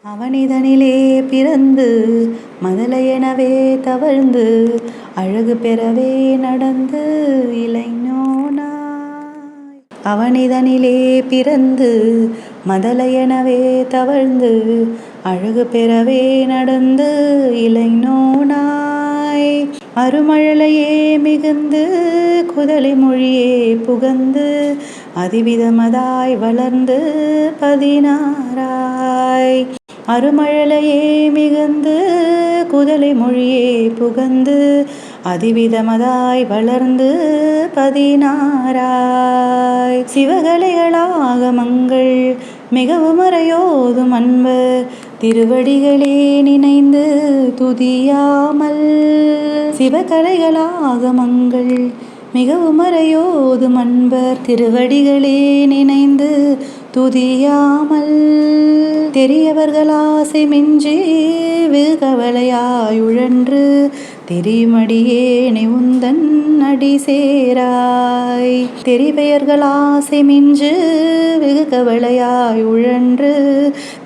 அவனிதனிலே பிறந்து மதலையெனவே தவழ்ந்து அழகு பெறவே நடந்து இளைஞனாய். அவனிதனிலே பிறந்து மதலையெனவே தவழ்ந்து அழகு பெறவே நடந்து இளைஞனாய். அருமழலையே மிகுந்து குதலி மொழியே புகந்து அதிவிதமதாய் வளர்ந்து 16ஆய். அருமழலையே மிகுந்து குதலை மொழியே புகந்து அதிவிதமதாய் வளர்ந்து 16ஆய். சிவகலைகளாகமங்கள் மிகவும் அறையோதும் அன்பர் திருவடிகளே நினைந்து துதியாமல். சிவகலைகளாகமங்கள் மிகவும் அறையோதும் அன்பர் திருவடிகளே நினைந்து துதியாமல். தெரியவர்கள் ஆசை மிஞ்சி வெகுகவலையாயுழன்று தெரியுமடியேனை உந்தன் அடி சேராய். தெரிபெயர்கள் ஆசை மிஞ்சு வெகுகவலையாயுழன்று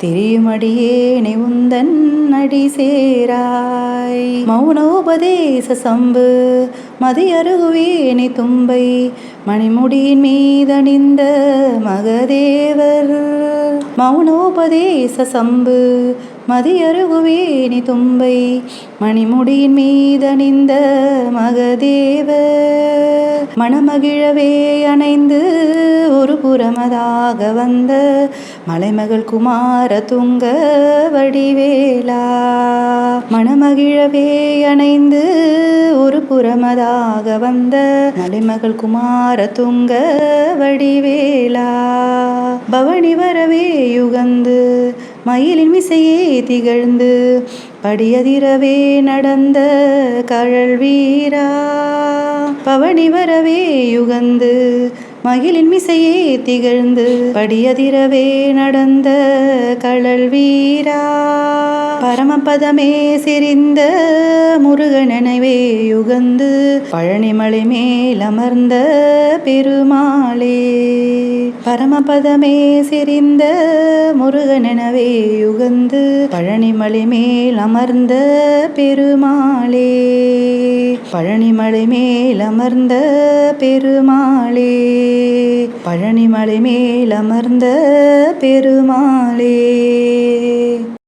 தெரியுமடியேனை உந்தன் அடி சேராய். மௌனோபதேச சம்பு மதியருகுவேணி தும்பை மணிமுடியின் மீதணிந்த மகதேவர். மௌனோபதேச சம்பு மதியருகுவேணி தும்பை மணிமுடியின் மீதணிந்த மகதேவர். மணமகிழவே அணைந்து ஒரு புறமதாக வந்த மலைமகள் குமார துங்க வடிவேலா. மணமகிழவே அணைந்து ஒரு புறமதாக வந்த மலைமகள் குமார துங்க வடிவேலா. பவனி வரவே யுகந்து மயிலின் மிசையே திகழ்ந்து படியதிரவே நடந்த கழல் வீரா. பவனி வரவே யுகந்து மகிழின் மிசையே திகழ்ந்து படியதிரவே நடந்த கழல் வீரா. பரமபதமே செறிந்த முருகனெனவே யுகந்து பழனிமலை மேலமர்ந்த பெருமாளே. பரமபதமே செறிந்த முருகனெனவே யுகந்து பழனிமலை மேல் அமர்ந்த பெருமாளே. பழனிமலை மேல் அமர்ந்த பெருமாளே. பழனிமலை மேல் அமர்ந்த பெருமாளே.